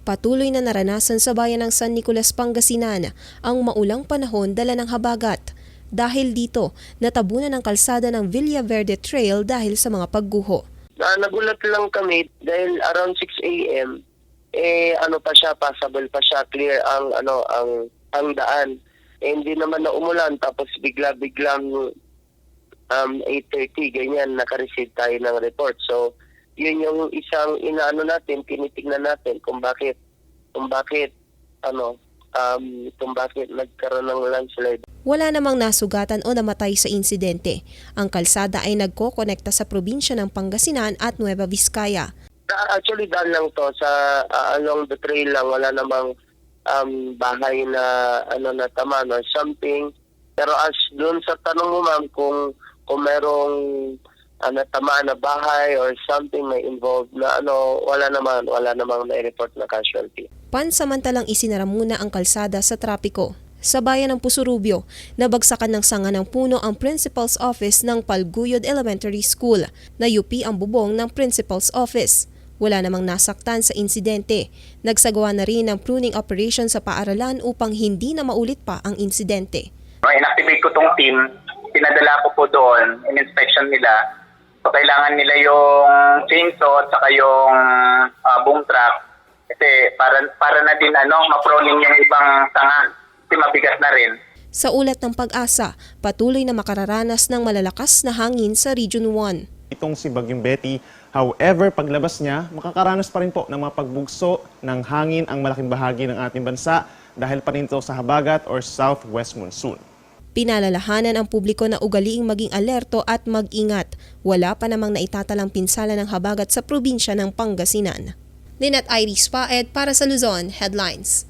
Patuloy na naranasan sa bayan ng San Nicolas, Pangasinan ang maulang panahon dala ng habagat. Dahil dito, natabunan ng kalsada ng Villaverde Trail dahil sa mga pagguho. Nagulat lang kami dahil around 6 a.m. Passable pa siya, clear ang daan. Hindi naman na umulan tapos biglang 8:30 ganyan naka-receive tayo ng report. So yun yung isang tinitingnan natin kung bakit nagkaroon ng landslide. Wala namang nasugatan o namatay sa insidente. Ang kalsada ay nagkokonekta sa probinsya ng Pangasinan at Nueva Vizcaya. Actually daan lang to sa along the trail lang, wala namang bahay na natamaan or something. Pero as doon sa tanong mo ma'am kung merong natamaan na bahay or something may involved na wala namang na-report na casualty. Pansamantalang isinara muna ang kalsada sa trapiko. Sa bayan ng Pusurubio, nabagsakan ng sanga ng puno ang Principal's Office ng Palguyod Elementary School. Nayupi ang bubong ng Principal's Office. Wala namang nasaktan sa insidente. Nagsagawa na rin ng pruning operation sa paaralan upang hindi na maulit pa ang insidente. In-activate ko tong team, pinadala ko po doon, in-inspection nila. So kailangan nila yung chainsaw at saka yung boom truck. Kasi para na din ma-proning yung ibang sanga. Kasi mabigat na rin. Sa ulat ng Pag-asa, patuloy na makararanas ng malalakas na hangin sa Region 1. Itong si Bagyong Betty, however, paglabas niya, makakaranas pa rin po ng mga pagbugso ng hangin ang malaking bahagi ng ating bansa dahil pa rin ito sa habagat or southwest monsoon. Pinalalahanan ang publiko na ugaliing maging alerto at mag-ingat. Wala pa namang naitatalang pinsala ng habagat sa probinsya ng Pangasinan. Lynette Iris Paed para sa Luzon Headlines.